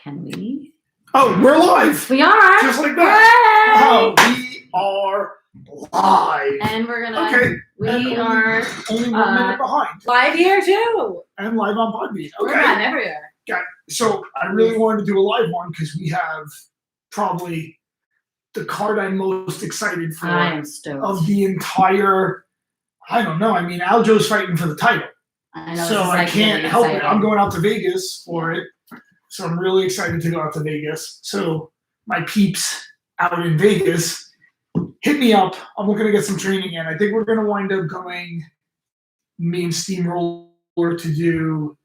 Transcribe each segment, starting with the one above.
Can we? Oh, we're live. We are. Just like that. Yay! Oh, we are live. And we're gonna. Okay. We are only 1 minute behind. live here too. And live on Podbean. We're Okay. on everywhere. So I really wanted to do a live one because we have probably the card I'm most excited for I am stoked. of the entire. I don't know. I mean, Aljo's fighting for the title. I know. So I can't really help it. exciting. I'm going out to Vegas for it. So I'm really excited to go out to Vegas. So my peeps out in Vegas, hit me up. I'm looking to get some training in. I think we're going to wind up going, me and Steamroller, to do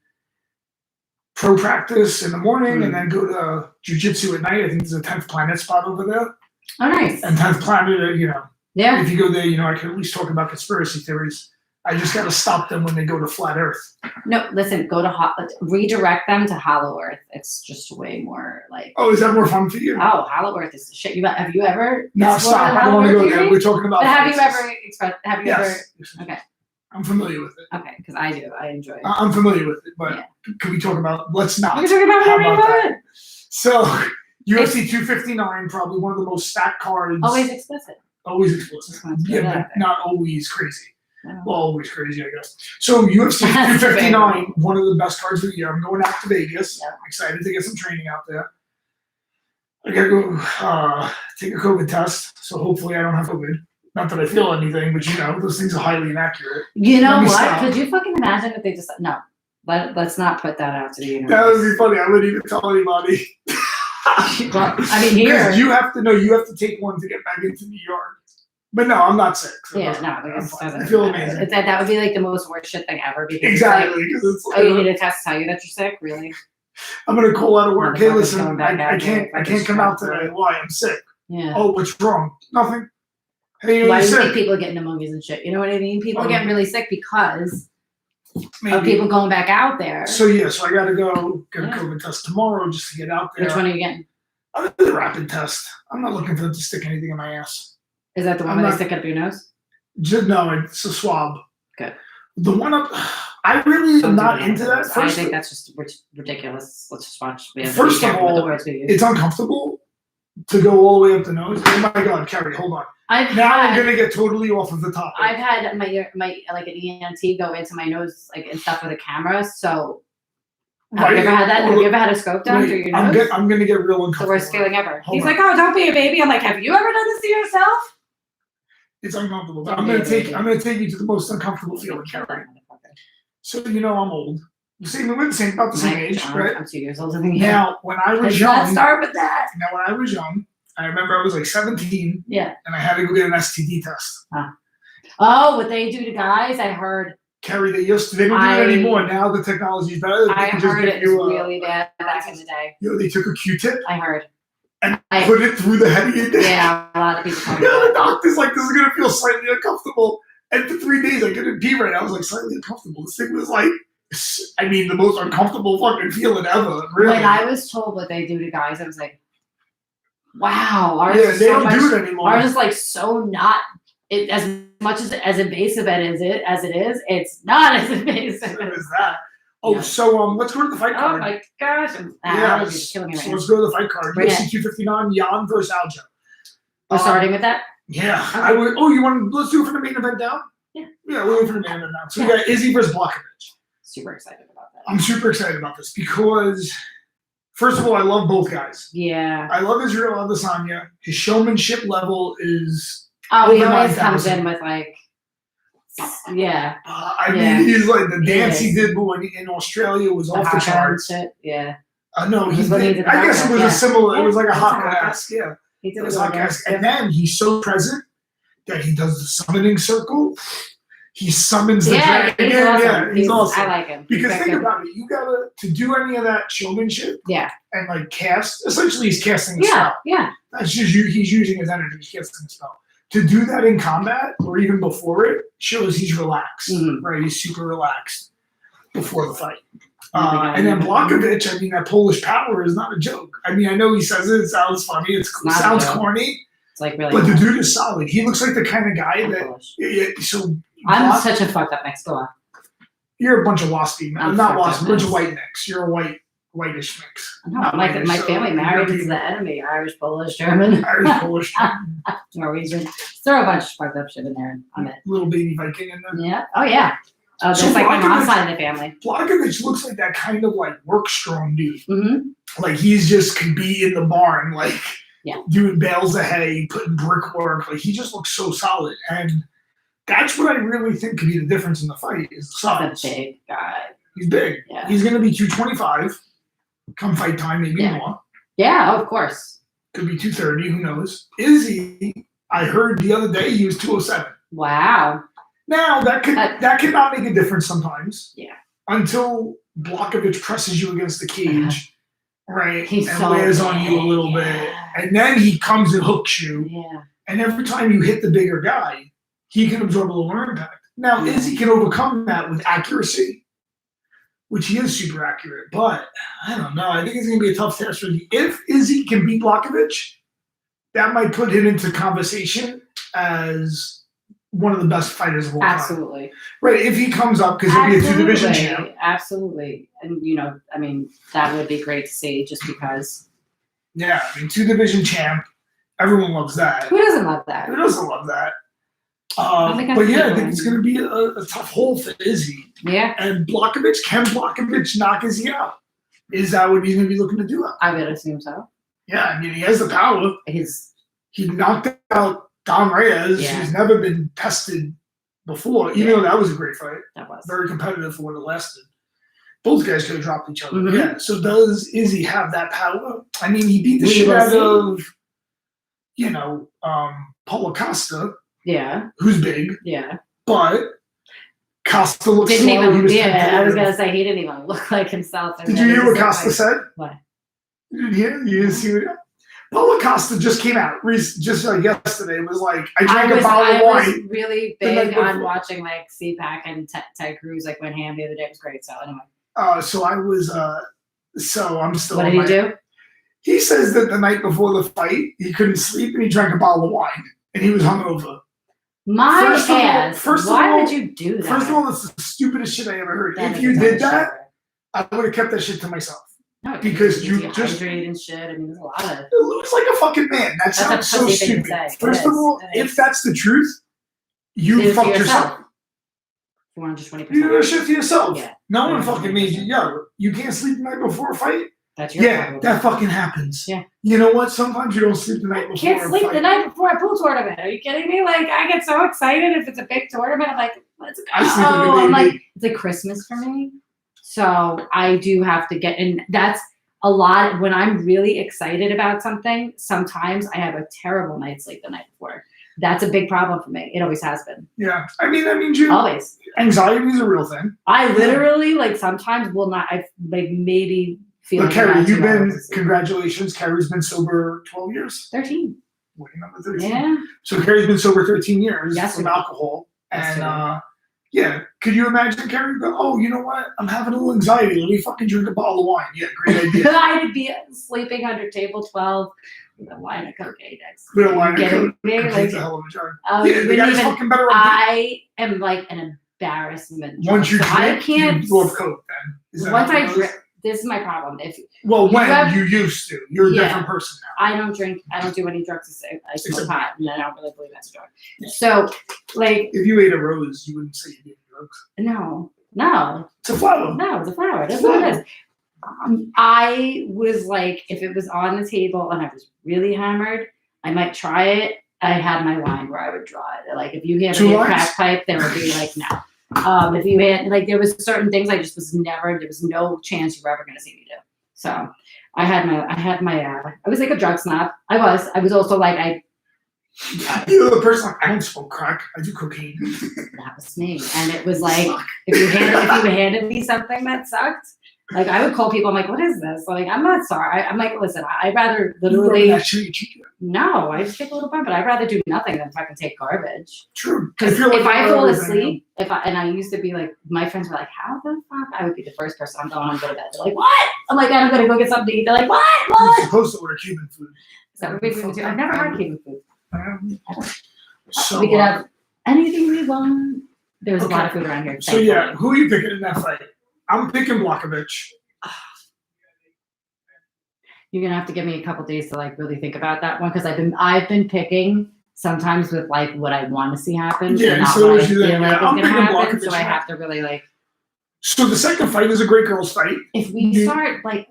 pro practice in the morning and then go to jiu-jitsu at night. I think there's a 10th Planet spot over there. Oh, nice. And 10th Planet, you know, Yeah. if you go there, you know, I can at least talk about conspiracy theories. I just got to stop them when they go to Flat Earth. No, listen. Go to redirect them to Hollow Earth. It's just way more like. Oh, is that more fun for you? Oh, Hollow Earth is the shit. Have you ever? No, stop. I don't want to go there. We're talking about. But have you places. ever expressed? Have you Yes. ever? Okay. I'm familiar with it. Okay, because I do. I enjoy it. I'm familiar with it, but Yeah. can we talk about? Let's not. We can talk about How whatever you about that? want. So, UFC 259, probably one of the most stacked cards. Always explicit. Always explicit. Just wanted to Yeah, throw that but out there. not always crazy. No. Well, always crazy, I guess. So UFC 259, one of the best cards of the year. I'm going out to Vegas. Yeah. I'm excited to get some training out there. I gotta go take a COVID test, so hopefully I don't have COVID. Not that I feel anything, but you know, those things are highly inaccure. You know Let me what? stop. Could you fucking imagine if they just no? Let's not put that out to the universe. That would be funny. I wouldn't even tell anybody. Well, I mean, here. Because you have to take one to get back into New York. But no, I'm not sick. So Yeah, I'm no, fine. I feel amazing. That would be like the most worst shit thing ever. Because Exactly. It's Because like, oh, you need a test to tell you that you're sick? Really? I'm gonna call out of work. Hey, Motherfucker's listen, going back I out can't there. come out today. Why? I'm sick. Yeah. Oh, what's wrong? Nothing. Hey, Why you're do you think sick. people get pneumonias and shit? You know what I mean? People get really sick because Maybe. of people going back out there. So yeah, so I gotta go get a Yeah. COVID test tomorrow just to get out there. Which one are you getting? I'm gonna do the rapid test. I'm not looking for them to stick anything in my ass. Is that the one I'm where not- they stick it up your nose? Just no, it's a swab. Good. The one up, I really Don't am do not it. into that. I First, think that's just ridiculous. Let's just watch. We have to First be of careful with the all, words we use. it's uncomfortable to go all the way up the nose. Oh my God, Carrie, hold on. Now I'm gonna get totally off of the topic. I've had my like an ENT go into my nose like and stuff with a camera. So have you Right? ever had that? Well, Have you ever had a scope done through Wait, your nose? I'm gonna get real The uncomfortable. worst feeling ever. Hold He's on. like, oh, don't be a baby. I'm like, have you ever done this to yourself? It's uncomfortable. But Don't I'm be gonna a take baby. I'm gonna take you to the most uncomfortable feeling, Carrie. So you know I'm old. You see, we're the same, about the same age, right? I'm 2 years older than you. Now, when I was Let's not young, start with that. I remember I was like 17, Yeah. and I had to go get an STD test. Oh, what they do to guys, I heard. Carrie, they don't do it anymore. Now the technology is better. They I can just heard give it you was really bad back in the day. You know, they took a Q-tip I heard. and put it through the head of your dick. Yeah, a lot of people told me Yeah, the that. doctor's like, this is gonna feel slightly uncomfortable. And for 3 days, I couldn't pee right. I was like, slightly uncomfortable. This thing was like, I mean, the most uncomfortable fucking feeling ever. Really. When I was told what they do to guys, I was like, wow. Ours Yeah, is they so don't much, do it anymore. Ours is like so not it, as much as invasive as it is, it's not as invasive. So is that. Oh, Yeah. so let's go to the fight Oh card. my gosh. Yeah, Allergies killing me right so now. let's go to the fight card. Bring UFC it. 259, Jan versus Aljo. We're starting with that? Yeah, Okay. I would. Oh, you want? Let's do it for the main event now. Yeah. Yeah, we'll do it for the main event now. So we got Izzy versus Blachowicz. Super excited about that. I'm super excited about this because, first of all, I love both guys. Yeah. I love Israel Adesanya. His showmanship level is. Oh, he Over always comes 9,000. in with like, yeah. I Yeah. mean, he's like the He dance he is. did in Australia was off the hot dog charts. Shit. Yeah. No, he He's what he did. did I the guess hot it was dog, a similar. yeah. It was like a Yeah, hot it's a hot ass. Yeah. He did It was a hot little ass. bit. And then he's so present that he does the summoning circle. He summons the Yeah, dragon. he's awesome. Yeah, he's awesome. I like him. Because He's think good. about it, you gotta to do any of that showmanship Yeah. and like cast. Essentially, he's casting a Yeah. spell. Yeah. That's just he's using his energy. He's casting a spell. To do that in combat or even before it shows he's relaxed. Mhm. Right, he's super relaxed before the fight. Yeah. And then Blachowicz, I mean, that Polish power is not a joke. I mean, I know he says it sounds funny, it not a sounds joke. corny, It's like really. but the nice. dude is solid. He looks like the kind of guy that. Foolish. Yeah, so I'm such a fucked up next door. you're a bunch of waspy, I'm not fucked waspy, up, a bunch of man. white necks. You're a white whitish mix. No, Not my whitish, so family married into European. the enemy. Irish, Polish, German, Irish, Polish, Norwegian. Throw a bunch of fucked up shit in there. I'm it. little baby Viking in there. Yeah. Oh yeah. Oh, So that's like my mom's Blachowicz- side of the family. Blachowicz looks like that kind of like work strong dude. Mm-hmm. Like he's just could be in the barn, like Yeah. doing bales of hay, putting brickwork. Like he just looks so solid, and that's what I really think could be the difference in the fight is the size. That's a big guy. He's big. Yeah. He's gonna be 225. Come fight time, maybe Yeah. more. Yeah. Oh, of course. Could be 230. Who knows? Izzy, I heard the other day he was 207. Wow. Now that could not make a difference sometimes. Yeah. Until Blachowicz presses you against the cage, right? He's and so wears on you a little big, bit. yeah. And then he comes and hooks you. Yeah. And every time you hit the bigger guy, he can absorb a little more impact. Now, Yeah. Izzy can overcome that with accuracy, which he is super accurate. But I don't know. I think it's going to be a tough test for you. If Izzy can beat Blachowicz, that might put him into conversation as one of the best fighters of all time. Absolutely. Right, if he comes up, because he'll be a two-division champ. Absolutely. And, I mean, that would be great to see just because. Yeah, I mean, two-division champ. Everyone loves that. Who doesn't love that? Who doesn't love that? think But yeah, I people- think it's going to be a tough hole for Izzy. Yeah. And Blachowicz, can Blachowicz knock Izzy out? Is that what he's going to be looking to do? I would assume so. Yeah, I mean, he has the power. He knocked out Don Reyes, Yeah. who's never been tested before, even though that was a great fight. That was. Very competitive for what it lasted. Both guys could have dropped each other. Mhm. Yeah. So does Izzy have that power? I mean, he beat the We shit will out see. of, Paulo Costa, Yeah. who's big, Yeah. but Costa looks Didn't slow. He even. was Yeah. I was competitive. gonna say he didn't even look like himself. Did you hear what Costa said? What? You didn't hear? You didn't see what? Paulo Costa just came out just like yesterday. It was like, I drank a bottle of I was wine. really the night big on before. watching like CPAC and Ted Cruz like went ham the other day. It was great. So anyway, So I was, so I'm still. what on did he my- do? He says that the night before the fight, he couldn't sleep and he drank a bottle of wine and he was hungover. My First of all- ass. first of Why all- would you do that? First of all, that's the stupidest shit I ever heard. That If is you a did dumb that, shit. I would have kept that shit to myself. No, because you just- dehydrated and shit. I mean, there's a lot of. It looks like a fucking man. That That's a sounds so pussy thing to stupid. say. First It of is. all, It is. if that's the truth, Do you it to fucked yourself. 420%. You do that shit to yourself. Yeah. No one 420%. fucking made you. Yo, you can't sleep the night before a fight? That's your Yeah, problem. that fucking happens. Yeah. You know what? Sometimes you don't sleep the night before Can't a sleep fight. the night before a pool tournament. Are you kidding me? Like, I get so excited if it's a big tournament. I'm like, let's go. I sleep like a I'm like, baby. it's like Christmas for me. So I do have to get in. That's a lot. When I'm really excited about something, sometimes I have a terrible night's sleep the night before. That's a big problem for me. It always has been. Yeah. I mean, June, Always. anxiety is a real thing. I literally, like, sometimes will not, I like maybe feel But like Carrie, about you've 2 hours been, of sleep. congratulations. Carrie's been sober 12 years. 13. Lucky number 13. Yeah. So Carrie's been sober 13 years Yesterday. from alcohol. And Yesterday. yeah, could you imagine Carrie go, oh, you know what? I'm having a little anxiety. Let me fucking drink a bottle of wine. Yeah, great idea. I'd be sleeping under table 12 with a line of cocaine next. With a line of Getting coke. me, Completes like, a hell of a job. oh, Yeah, you the wouldn't guy's even. fucking better off. I am like an embarrassment. Once you so I drink, can't. you love coke then. Is that Once how it I goes? drink, this is my problem. If Well, you when have- you used to. You're a Yeah. different person now. I don't drink, I don't do any drugs. I smoke Except- pot, and I don't really believe that's a drug. Yeah. So, like, If you ate a rose, you wouldn't say you did drugs. no, It's a flower. no, it's a flower. That's what it is. I was like, if it was on the table and I was really hammered, I might try it. I had my line where I would draw it. Like, if you handed 2 me a lines? crack pipe, there would be like, no. If you had, like, there was certain things I just was never, there was no chance you were ever going to see me do. So I was like a drug snob. I was also like, You're the person like, I don't smoke crack. I do cocaine. that was me. And it was like, if you handed me something that sucked, like, I would call people. I'm like, what is this? Like, I'm not sorry. I'm like, listen, I'd rather literally. No, I just take a little bit, but I'd rather do nothing than fucking take garbage. True. Because feel like if I you're fall everything. asleep, and I used to be like, my friends were like, how the fuck? I would be the first person I'm going to go to bed. They're like, what? I'm like, I'm gonna go get something to eat. They're like, what? You're What? supposed to order Cuban food. Is that what we do? I've never had Cuban food. So, We could have anything we want. There's a lot Okay. of food around here. so yeah, who are you picking in that fight? I'm picking Blachowicz. You're gonna have to give me a couple days to like really think about that one because I've been picking sometimes with like what I want to see happen and not what I feel like is gonna happen. So I have to really like. So the second fight is a great girls fight. If we start like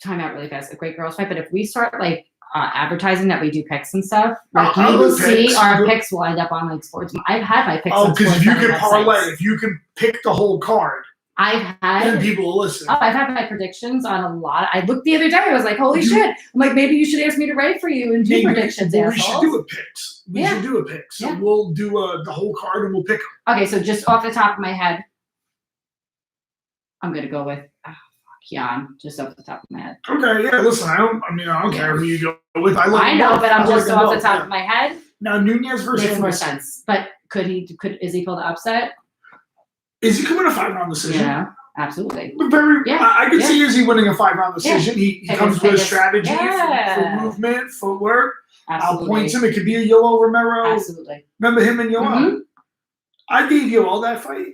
time out really fast, a great girls fight, but if we start like advertising that we do picks and stuff, like you will see our picks will end up on like sports. I've had my picks. Oh, because if you can parlay, if you can pick the whole card. I've had then people will listen. Oh, I've had my predictions on a lot. I looked the other day. I was like, "Holy shit!" I'm like, maybe you should ask me to write for you and do predictions. Well, we should do a picks. We should do a pick. So we'll do the whole card and we'll pick them. Okay, so just off the top of my head, I'm gonna go with Jan. Just off the top of my head. Okay, yeah. Listen, I don't care who you go with. I know, but I'm just off the top of my head. Now Nunez versus makes more sense. But is he pull the upset? Is he coming a 5-round decision? Yeah, absolutely. I could see Izzy winning a 5-round decision. He comes with a strategy for movement, footwork. Absolutely. Outpoints him. It could be a Yoel Romero. Absolutely. Remember him and Yoel? Mm-hmm. I gave Yoel that fight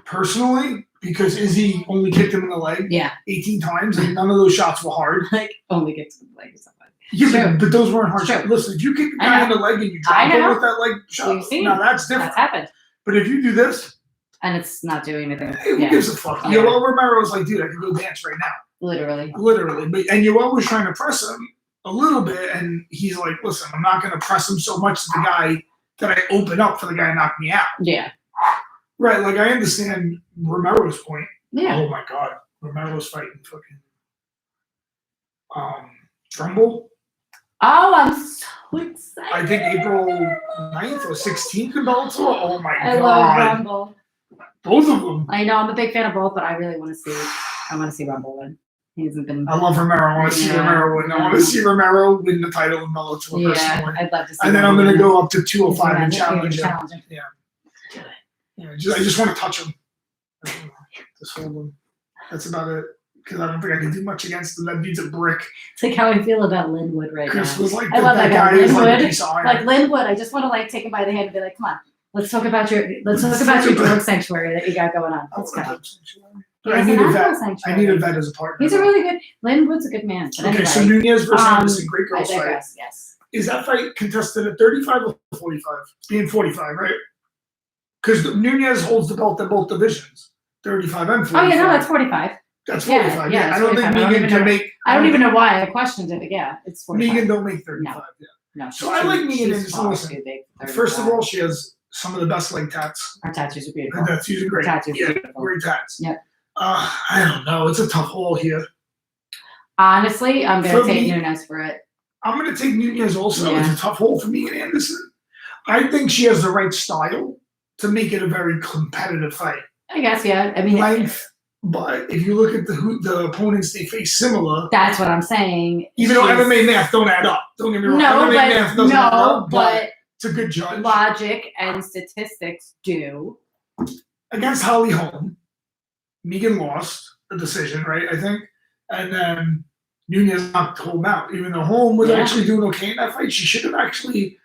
personally because Izzy only kicked him in the leg 18 times and none of those shots were hard. Like only kicked him in the leg or something. Yeah, but those weren't hard shots. Listen, if you kick a guy in the leg and you drop him with that leg shot, now that's different. That's happened. But if you do this, and it's not doing anything. Hey, who gives a fuck? Yoel Romero was like, dude, I can go dance right now. Literally. And Yoel was trying to press him a little bit, and he's like, listen, I'm not going to press him so much to the guy that I open up for the guy to knock me out. Yeah. Right, like I understand Romero's point. Yeah. Oh my God. Romero's fighting fucking Trumbull. Oh, I'm so excited. I think April 9th or 16th in Bellator. Oh my God. I love Rumble. Both of them. I know I'm a big fan of both, but I really want to see. I want to see Rumble win. He hasn't been. I love Romero. I want to see Romero win. I want to see Romero win the title in Bellator. Yeah, I'd love to see. And then I'm going to go up to 205 and challenge him. Yeah. I just want to touch him. Just hold him. That's about it. Because I don't think I can do much against him. That dude's a brick. It's like how I feel about Linwood right Chris now. Was like I love that guy. Linwood. Like Linwood. I just want to like take him by the hand and be like, come on. Let's talk about your drug sanctuary that you got going on. Let's go. I need a vet. I need a vet as a partner. He's a really good. Linwood's a good man. Okay, anyway, so Nunez versus Anderson, great girls fight. Yes. Is that fight contested at 35 or 45? Being 45, right? Because Nunez holds the belt in both divisions, 35 and 45. Oh yeah, no, that's 45. That's 45. Yeah, I don't think Megan can make. I don't even know why I questioned it, but yeah, it's 45. Megan don't make 35. No. So I like Megan. Listen, first of all, she has some of the best leg tats. Her tattoos are beautiful. Her tattoos are great. Great tats. Yep. I don't know. It's a tough haul here. Honestly, I'm going to take Nunez for it. I'm going to take Nunez also. Yeah. It's a tough hole for Megan Anderson. I think she has the right style to make it a very competitive fight. I guess, yeah. I mean, length. But if you look at the opponents they face similar. That's what I'm saying. Even though MMA math don't add up. Don't get me wrong. MMA math doesn't add up, but it's a good judge. Logic and statistics do. Against Holly Holm, Megan lost a decision, right? I think. And then Nunez knocked Holm out. Even though Holm was actually doing okay in that fight, she should have actually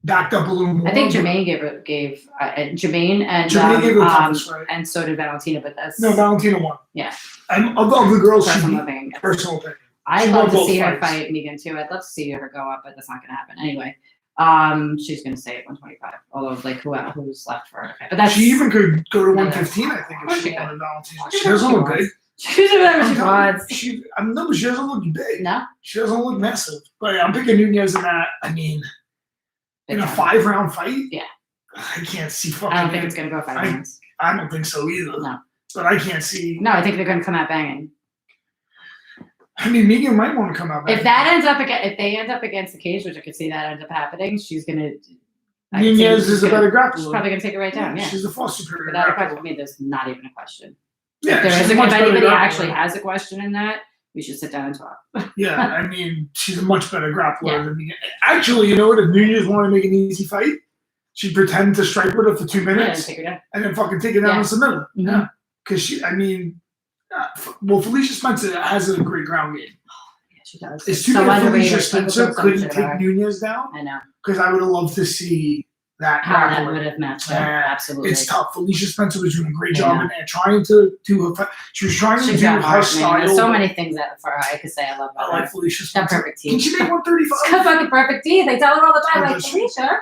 backed up a little more. I think Jermaine gave Jermaine and Jermaine gave her the toughest, right? And so did Valentina, but that's Valentina won. Yeah. And of the girls, personal opinion. I'd love to see her fight Megan too. I'd love to see her go up, but that's not going to happen anyway. She's going to stay at 125. Although, like, who's left for her? But that's, she even could go to 115. I think if she wanted Valentina. She doesn't look big. She doesn't whatever she wants. But she doesn't look big. No, she doesn't look massive. But I'm picking Nunez in that. I mean. In a 5-round fight? Yeah. I can't see fucking. I don't think it's going to go 5 rounds. I don't think so either. No. But I can't see. No, I think they're going to come out banging. I mean, Megan might want to come out banging. If they end up against the cage, which I could see that end up happening, she's going to. Nunez is a better grappler. She's probably going to take it right down. Yeah. She's a far superior. Without a question, I mean, there's not even a question. Yeah. If anybody actually has a question in that, we should sit down and talk. Yeah, I mean, she's a much better grappler than me. Actually, you know what? If Nunez wanted to make an easy fight, she'd pretend to strike with her for 2 minutes and then fucking take it down and submit her. Mm-hmm. Yeah. Because Felicia Spencer has a great ground game. Yeah, she does. It's too bad Felicia Spencer couldn't take Nunez down. I know. Because I would have loved to see that how that grappler. would have matched up. Yeah, Absolutely. It's tough. Felicia Spencer was doing a great Yeah. job in there, trying to do her. She was trying to She's do got her heart, man. style. There's so many things that for her I could say I love I about like her. Felicia She's got Spencer. perfect teeth. Can she make 135? She's got fucking perfect teeth. They tell her all the time, Oh, like, does she? Felicia,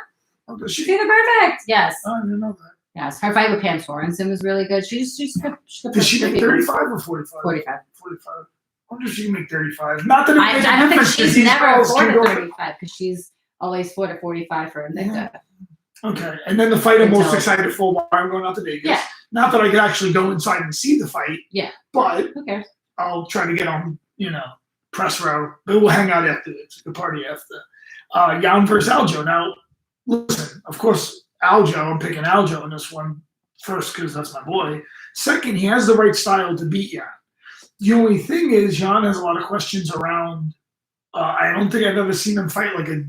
Oh, does she? teeth are perfect. Yes. Oh, I didn't know that. Yes. Her fight with Pam Sorensen was really good. She's good. Does she make 35 or 45? 45. 45. I wonder if she can make 35. Not that it makes a I don't think difference, 'cause she's these never girls fought can at go- 35 because she's always fought at 45 for Invicta. Okay, and then the fight I'm most Until- excited for while I'm going out to Vegas. Yeah. Not that I could actually go inside and see the fight. Yeah. But Who cares? I'll try to get on, press row. But we'll hang out afterwards. The party after. Jan versus Aljo. Now, listen. Of course, Aljo. I'm picking Aljo in this one first because that's my boy. Second, he has the right style to beat Jan. The only thing is, Jan has a lot of questions around. I don't think I've ever seen him fight like a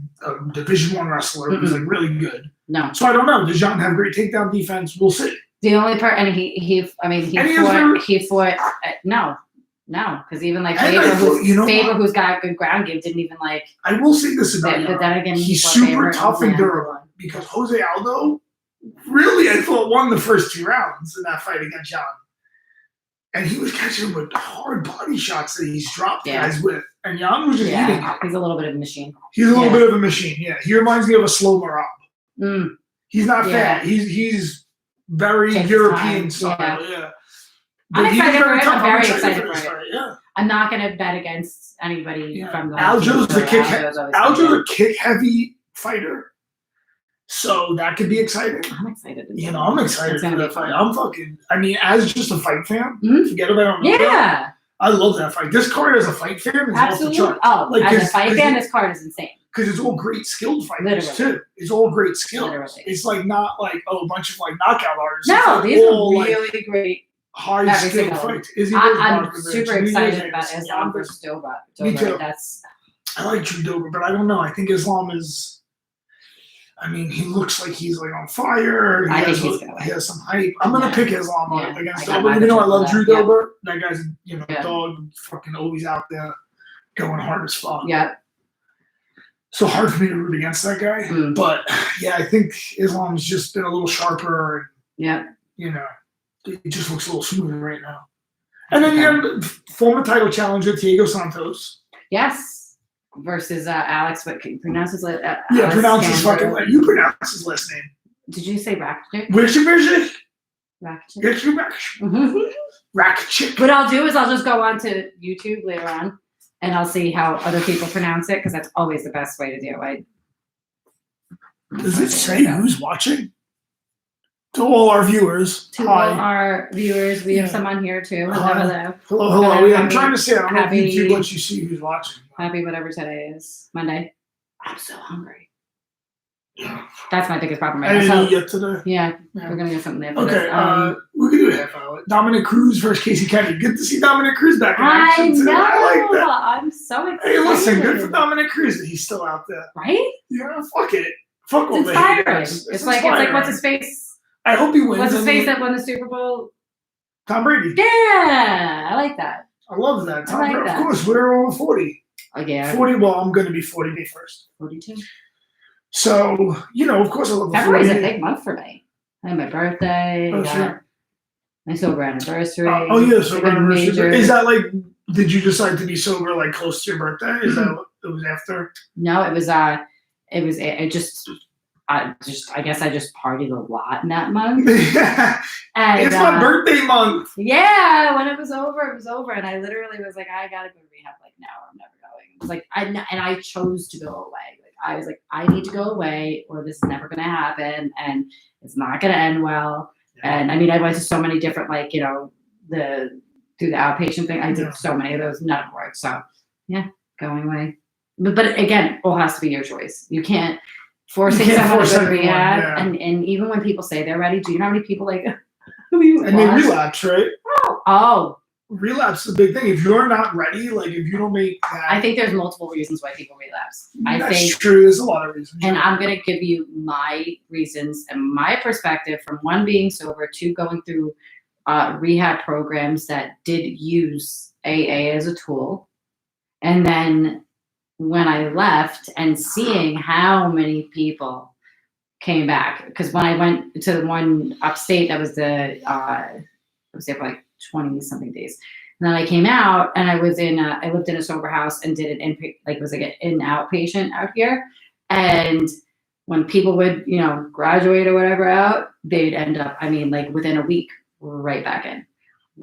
Division I wrestler who's like really good. No. So I don't know. Does Jan have great takedown defense? We'll see. The only part, and he fought. No, because even like And Faber, who's got a good ground game, didn't even like. I will say this about But Jan. then again, He's fought super Faber tough and yeah. durable because Jose Aldo really, I thought, won the first 2 rounds in that fight against Jan. And he was catching him with hard body shots that he's dropped guys with. And Jan was just eating it. He's a little bit of a machine. He's a little bit of a machine, yeah. He reminds me of a slow Marab. Mm. He's not fat. He's very Takes European time. style, yeah. I'm But he was excited for it. tough. I'm very excited excited for this for it. fight, yeah. I'm not gonna bet against anybody from the. Aljo's a kick. Aljo's Aljo's a kick-heavy fighter, so that could be exciting. I'm excited. I'm excited for that fight. I'm fucking. I mean, as just a fight fan, forget about it. Yeah, I love that fight. This card as a fight fan is absolutely. off the chart. Oh, as a fight fan, this card is insane. Because it's all great skilled fighters Literally. too. It's all great skills. Literally. It's like not like a bunch of like knockout artists. No, It's these are all, really great. high every skilled single fights. Izzy I'm Bozbakovic, super Nunez excited about Hayes, Islam versus Dober. Me too. That's. I like Drew Dober, but I don't know. I think Islam is. I mean, he looks like he's like on fire. He has some hype. I'm gonna pick Islam against Dober, even though I love Drew Dober. That guy's dog, fucking always out there, going hard as fuck. Yeah. So hard for me to root against that guy, but yeah, I think Islam's just been a little sharper. Yeah. It just looks a little smoother right now. And then you have former title challenger Diego Santos. Yes. Versus Alex, what can you pronounce his last name? Yeah, pronounce his fucking name. You pronounce his last name. Did you say Rakic? Rakic? Rakic. Rakic. What I'll do is I'll just go on to YouTube later on, and I'll see how other people pronounce it because that's always the best way to do it. Does it say who's watching? To all our viewers. To all our viewers, we have some on here too. Hello. Hello. Yeah, I'm trying to say, I don't know if YouTube lets you see who's watching. Happy whatever today is. Monday. I'm so hungry. That's my biggest problem right now. Yet today. Yeah, we're going to get something there. Okay, we can do a half hour. Dominic Cruz versus Casey Kennedy. Good to see Dominic Cruz back in action. I know. I like that. I'm so excited. Hey, listen, good for Dominic Cruz that he's still out there. Right? Yeah, fuck it. Fuck all it's the inspiring. haters. It's like what's his face? I hope he wins. What's his face that won the Super Bowl? Tom Brady. Yeah, I like that. I love that. Tom like Brady. that. Of course, we're all 40. Oh, yeah. 40, well, I'm going to be 40 May 1st. 42. So, of course I love the February's 40. a big month for me. I had my birthday. Oh, sure. My sober anniversary. Sober anniversary. Is that like, did you decide to be sober like close to your birthday? Is that what it was after? No, I guess I just partied a lot in that month. And, it's my birthday month. Yeah, when it was over, it was over. And I literally was like, I gotta go to rehab like now or I'm never going. It was like I chose to go away. Like I was like, I need to go away or this is never gonna happen and it's not gonna end well. Yeah. And I mean I went to so many different through the outpatient thing. I did so many of those, none of them worked. So yeah, going away. But again, all has to be your choice. You can't forcing someone to go to rehab, and even when people say they're ready, do you know how many people and they relapse, right? Oh, relapse is a big thing. If you're not ready, like if you don't make that, I think there's multiple reasons why people relapse. That's true. There's a lot of reasons, and I'm gonna give you my reasons and my perspective from one being sober to going through rehab programs that did use AA as a tool, and then when I left and seeing how many people came back because when I went to the one upstate, that was I was there for like 20 something days. And then I came out and I lived in a sober house and did an outpatient out here. And when people would, graduate or whatever out, they'd end up, like within a week, right back in.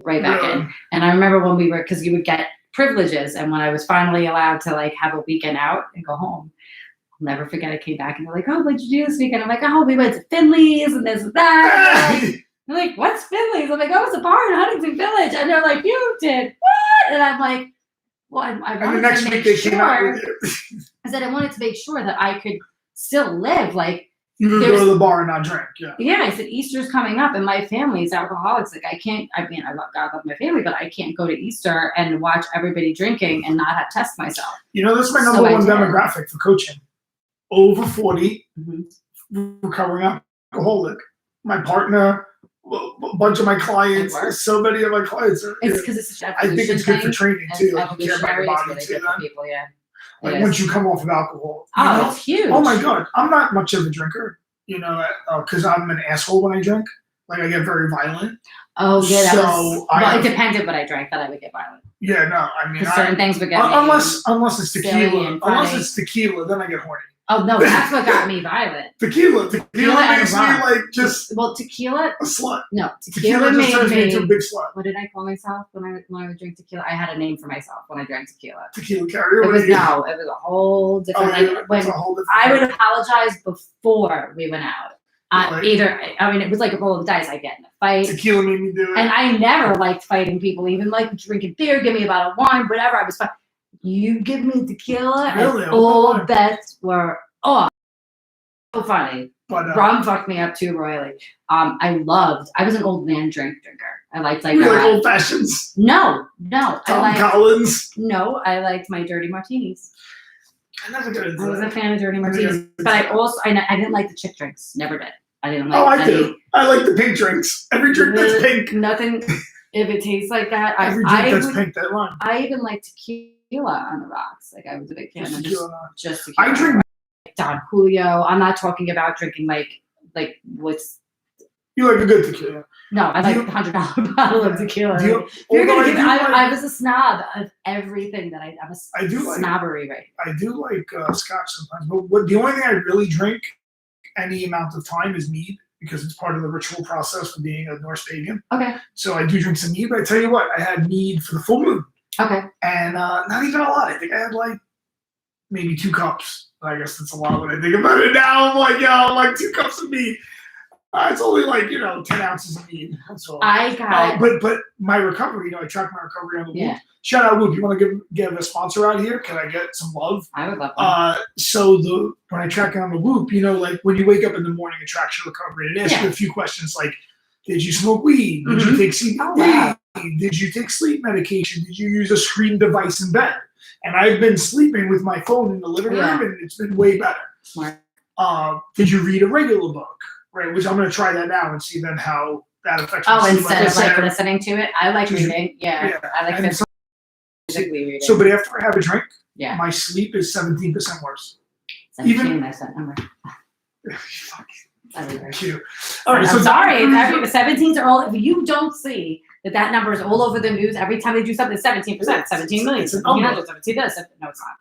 And I remember when because you would get privileges. And when I was finally allowed to like have a weekend out and go home, I'll never forget, I came back and they're like, oh, what'd you do this weekend? I'm like, oh, we went to Finley's and this and that. They're like, what's Finley's? I'm like, oh, it's a bar in Huntington Village. And they're like, you did what? And I'm like, well, I wanted to make sure. I said I wanted to make sure that I could still live. Like, you could go to the bar and not drink. Yeah. I said Easter's coming up, and my family's alcoholics. Like, I can't. I love God, love my family, but I can't go to Easter and watch everybody drinking and not have test myself. This is my number one demographic for coaching: over 40, recovering alcoholic. My partner. A bunch of my clients, so many of my clients are. It's because it's such an I think it's good for training too. Like, you care about your body really too. People, like once you come off of alcohol. It's huge. Oh my God, I'm not much of a drinker. Because I'm an asshole when I drink. Like I get very violent. Oh yeah, it depended what I drank that I would get violent. Yeah, no, certain things would get unless it's tequila. Unless it's tequila, then I get horny. Oh no, that's what got me violent. Tequila makes me like just. Well, tequila. A slut. No, tequila just turns me into a big slut. What did I call myself when I would drink tequila? I had a name for myself when I drank tequila. Tequila carrier. It was a whole different. I would apologize before we went out. It was like a roll of the dice. I get in a fight. Tequila made me do it. And I never liked fighting people, even like drinking beer. Give me a bottle of wine, whatever. I was fine. You give me tequila, and all bets were off. So funny. But rum fucked me up too royally. I was an old man drinker. I liked like old fashions. No. Tom Collins. No, I liked my dirty martinis. I was a fan of dirty martinis, but I didn't like the chick drinks. Never did. I didn't like. Oh, I do. I like the pink drinks. Every drink that's pink. Nothing. If it tastes like that, every drink that's pink. That line. I even like tequila on the rocks. Like I was a big fan of just tequila. I drink Don Julio. I'm not talking about drinking like what's. You like a good tequila? No, I like $100 bottle of tequila. I was a snob of everything that I'm a snobbery, right? I do like scotch sometimes, but the only thing I really drink any amount of time is mead because it's part of the ritual process for being a Norse pagan. Okay. So I do drink some mead, but I tell you what, I had mead for the full moon. Okay. And not even a lot. I think I had like maybe 2 cups. I guess that's a lot when I think about it now. I'm like 2 cups of mead. It's only like 10 ounces of mead. That's all. I got but my recovery, I track my recovery on the Whoop. Shout out Whoop. You want to give a sponsor out here? Can I get some love? I would love that. So when I track it on the Whoop, like when you wake up in the morning and track your recovery, and it asks you a few questions like, did you smoke weed? Did you take CBD? Oh, wow. Did you take sleep medication? Did you use a screen device in bed? And I've been sleeping with my phone in the living room, and it's been way better. Smart. Did you read a regular book? Right, which I'm going to try that now and see then how that affects. Instead of like listening to it, I like reading. Yeah. I like physically reading. So, but after I have a drink, my sleep is 17% worse. 17, that's that number. Cute. All right, I'm sorry. 17s are all. If you don't see that number is all over the news every time they do something, 17%, 17 million. It's a number. 17 this. No, it's not.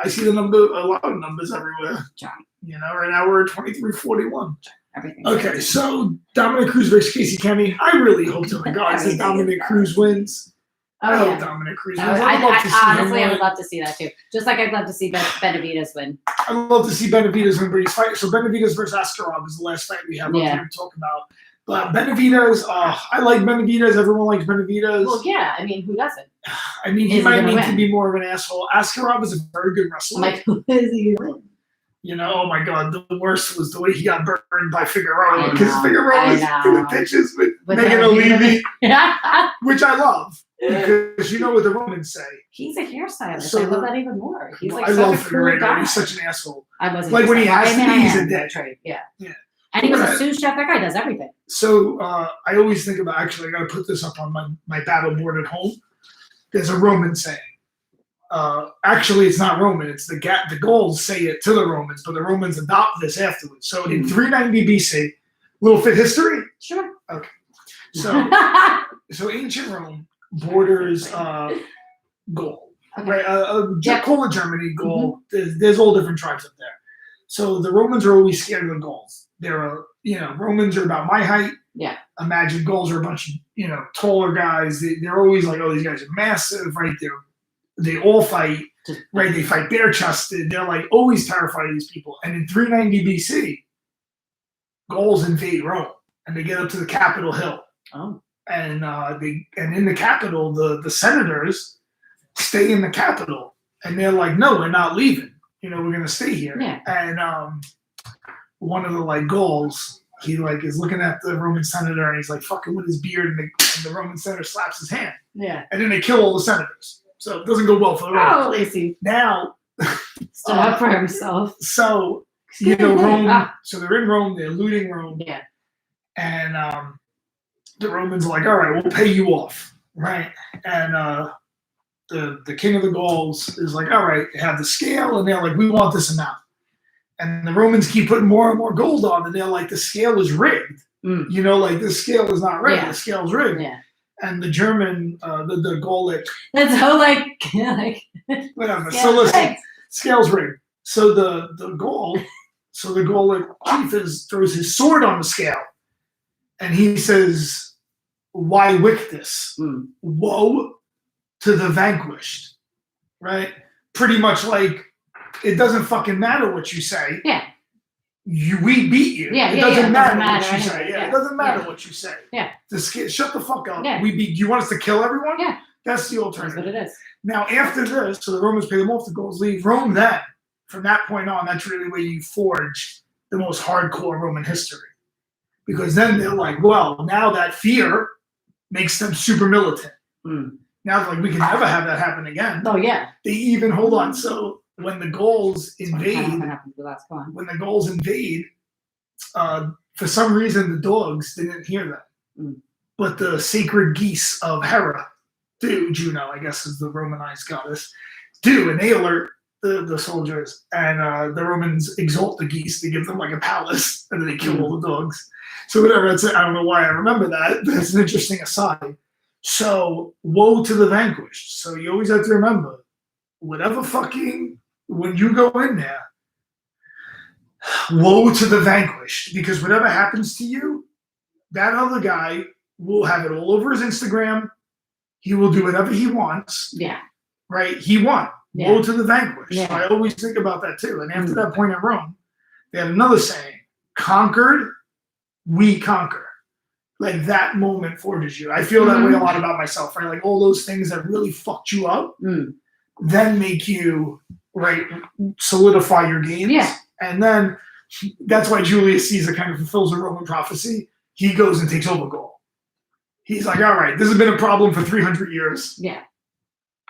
I see the number, a lot of numbers everywhere. John. Right now we're at 2341. Everything. Okay, so Dominic Cruz versus Casey Kenny. I really hope to my God that Dominic Cruz wins. I hope Dominic Cruz wins. I would love to see that too. Just like I'd love to see Benavidez win. I'd love to see Benavidez win, but he's fighting. So Benavidez versus Askarov is the last fight we have here to talk about. But Benavidez, I like Benavidez. Everyone likes Benavidez. Well, yeah. Who doesn't? He might need to be more of an asshole. Askarov is a very good wrestler. Like, who is he going to win? Oh my God, the worst was the way he got burned by Figueroa because Figueroa was doing pitches with Megan O'Leary, which I love because what the Romans say. He's a hairstylist. So I love that even more. He's like such a cool guy. He's such an asshole. I wasn't like when he has to be, he's a dick. Yeah. And he was a sous chef. That guy does everything. So I always think about, actually, I got to put this up on my battle board at home. There's a Roman saying, Actually, it's not Roman. It's the Gauls say it to the Romans, but the Romans adopt this afterwards. So in 390 BC, little fit history. Sure. Okay. So so ancient Rome borders Gaul, Okay. right? Call it Germany, Gaul. There's all different tribes up there. So the Romans are always scared of the Gauls. Romans are about my height. Yeah. Imagine Gauls are a bunch of taller guys. They're always like, oh, these guys are massive, right? They all fight, right? They fight bare chested. They're like always terrified of these people. And in 390 BC, Gauls invade Rome and they get up to the Capitol Hill. Oh. And in the Capitol, the senators stay in the Capitol, and they're like, no, we're not leaving. We're gonna stay here. Yeah. And one of the Gauls, he is looking at the Roman senator, and he's like fucking with his beard, and the Roman senator slaps his hand. Yeah. And then they kill all the senators. So it doesn't go well for the Romans. Oh, Lacey. Now, stood up for himself. So Rome. So they're in Rome. They're looting Rome. Yeah. And the Romans are like, all right, we'll pay you off, right? And the king of the Gauls is like, all right, they have the scale, and they're like, we want this amount. And the Romans keep putting more and more gold on, and they're like, the scale is rigged. This scale is not rigged. Yeah. The scale's rigged. Yeah. And the German, the Gaulic. That's so whatever. So listen, scale's rigged. So the Gaulic chief throws his sword on the scale, and he says, "Why wick this? Woe to the vanquished." Right? Pretty much like it doesn't fucking matter what you say. Yeah. We beat you. Yeah, it doesn't matter what you anyway. say. Yeah, it doesn't matter what you say. Yeah. Shut the fuck up. Yeah. We beat. Do you want us to kill everyone? Yeah. That's the That's alternative. what it is. Now, after this, so the Romans pay them off, the Gauls leave. Rome then, from that point on, that's really where you forge the most hardcore Roman history. Because then they're like, well, now that fear makes them super militant. Now, we can never have that happen again. Oh, yeah. They even, hold on, so when the Gauls invade, for some reason the dogs didn't hear that. But the sacred geese of Hera do, Juno, I guess is the Romanized goddess, do, and they alert the soldiers, and the Romans exalt the geese. They give them a palace, and then they kill all the dogs. So whatever, that's it. I don't know why I remember that, but it's an interesting aside. So, woe to the vanquished. So you always have to remember, when you go in there, woe to the vanquished, because whatever happens to you, that other guy will have it all over his Instagram. He will do whatever he wants. Yeah. Right? He won. Yeah. Woe to the vanquished. Yeah. So I always think about that too. And after that point in Rome, they had another saying, conquered, we conquer. That moment forges you. I feel that way a lot about myself, right? All those things that really fucked you up then make you, right, solidify your gains. Yeah. And then that's why Julius Caesar kind of fulfills a Roman prophecy. He goes and takes over Gaul. He's like, all right, this has been a problem for 300 years. Yeah.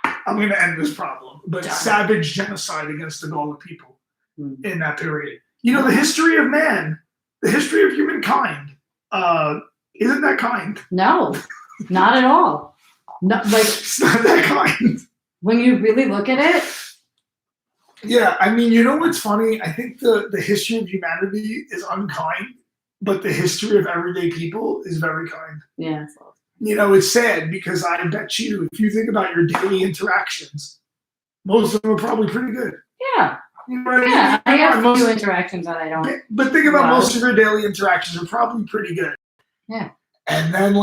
I'm going to end this problem. But savage genocide against the Gaulic people in that period. The history of man, the history of humankind, isn't that kind? No, not at all. No, it's not that kind. When you really look at it. Yeah, I mean, what's funny? I think the history of humanity is unkind, but the history of everyday people is very kind. Yeah. It's sad because I bet you, if you think about your daily interactions, most of them are probably pretty good. Yeah. Yeah, I have a few interactions that I don't. But think about most of your daily interactions are probably pretty good. Yeah. And then,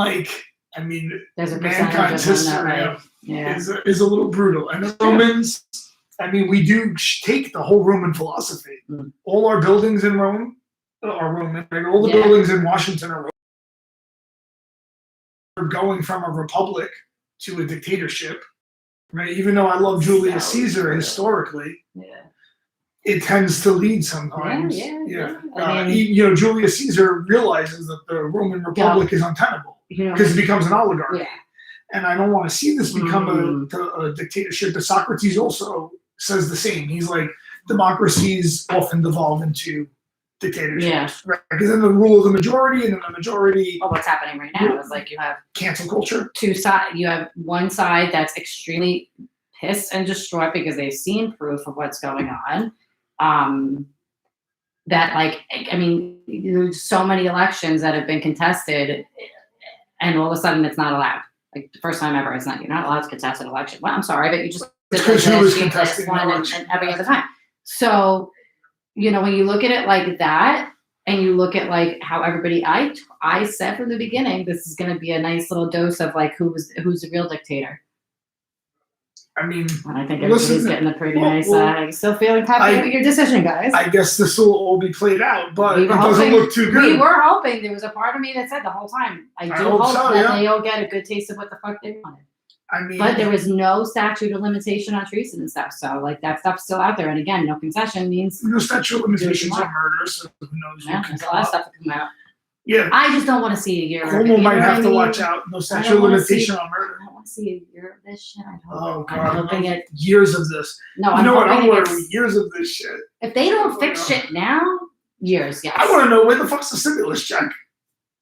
there's a mankind's history is a little brutal. And the Romans, we do take the whole Roman philosophy. All our buildings in Rome are Roman. Right? All the buildings in Washington are Roman. We're going from a republic to a dictatorship, right? Even though I love Julius Caesar historically, it tends to lead sometimes. Julius Caesar realizes that the Roman Republic is untenable because it becomes an oligarchy. Yeah. And I don't want to see this become a dictatorship. But Socrates also says the same. He's like, democracies often devolve into dictatorships. Right? Because then the rule of the majority, and then the majority. Well, what's happening right now is you have cancel culture. Two sides. You have one side that's extremely pissed and distraught because they've seen proof of what's going on. That like, I mean, there's so many elections that have been contested, and all of a sudden it's not allowed. Like the first time ever, you're not allowed to contest an election. Well, I'm sorry, but you just did because who was this contesting the one election? and every other time. So, you know, when you look at it like that, and you look at like how everybody, I said from the beginning, this is going to be a nice little dose of like who's the real dictator. I mean, and I think everybody's getting a pretty nice. Still feeling happy with your decision, guys. I guess this will all be played out, but it doesn't look too good. We were hoping. There was a part of me that said the whole time, I do hope that they all get a good taste of what the fuck they wanted. I mean, but there was no statute of limitation on treason and stuff, so like that stuff's still out there. And again, no concession means no statute of limitations on murder, so who knows? Yeah, there's a lot of stuff that come out. Yeah, I just don't want to see a year. Cuomo might have to watch out. No statute of limitation on murder. I don't want to see a year of this shit. Oh God, I'm hoping it years of this. No, you know what? I'm worried. Years of this shit. If they don't fix shit now, years. Yes. I want to know where the fuck's the stimulus check.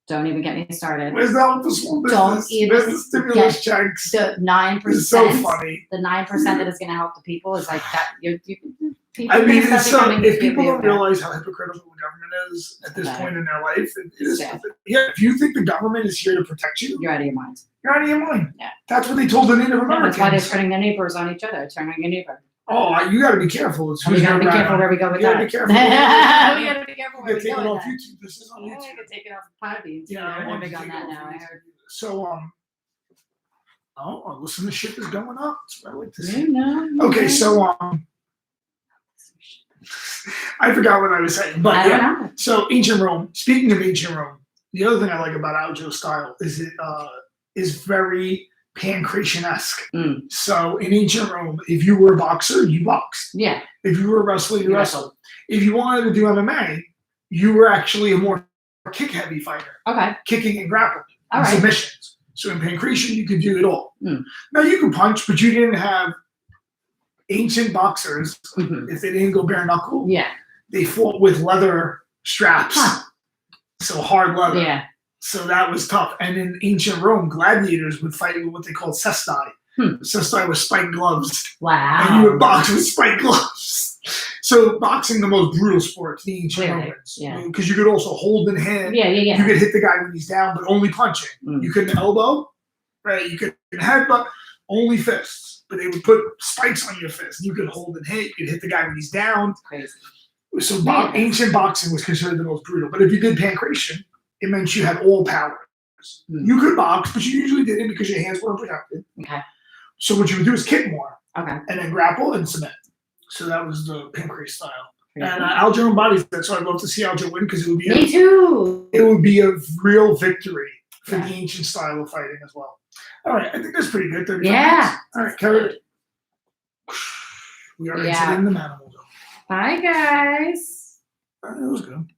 Don't even get me started. Where's the help for small business? Don't even Where's the stimulus checks? The 9%. It's so funny. The 9% that is going to help the people is like that. I mean, it's so, if people don't realize how hypocritical the government is at this point in their life, it is. Yeah, if you think the government is here to protect you, you're out of your mind. You're out of your mind. Yeah, that's what they told the Native Americans. That's why they're turning their neighbors on each other, turning your neighbor. Oh, you got to be careful. We got to be careful where we go with that. You got to be careful. We got to be careful where we go with off that. YouTube. This is on YouTube. I can take it off Podbean. Yeah, they're big on that now. I heard. So listen, the ship is going up. That's what I like to see. Okay, so I forgot what I was saying, but yeah. So ancient Rome. Speaking of ancient Rome, the other thing I like about Aljo's style is it is very Pancration-esque. So in ancient Rome, if you were a boxer, you boxed. Yeah. If you were a wrestler, you wrestled. If you wanted to do MMA, you were actually a more kick-heavy fighter. Okay. Kicking and grappling. All right. Submissions. So in Pancration, you could do it all. Now you could punch, but you didn't have ancient boxers. If they didn't go bare knuckle, they fought with leather straps. So hard leather. Yeah. So that was tough. And in ancient Rome, gladiators would fight with what they called cesti. Cesti was spiked gloves. Wow. And you would box with spiked gloves. So boxing, the most brutal sport to the ancient Romans. Because you could also hold in hand. You could hit the guy when he's down, but only punching. You couldn't elbow, right? You couldn't headbutt, only fists. But they would put spikes on your fist. You could hold and hit. You could hit the guy when he's down. Crazy. So ancient boxing was considered the most brutal. But if you did Pancration, it meant you had all powers. You could box, but you usually didn't because your hands weren't protected. Okay. So what you would do is kick more. Okay. And then grapple and submit. So that was the Pancrase style. And Aljo embodies that, so I'd love to see Aljo win because it would be Me too. It would be a real victory for the ancient style of fighting as well. All right, I think that's pretty good. 35 minutes. All right, Karen. We are exiting the manimal. Bye, guys. That was good.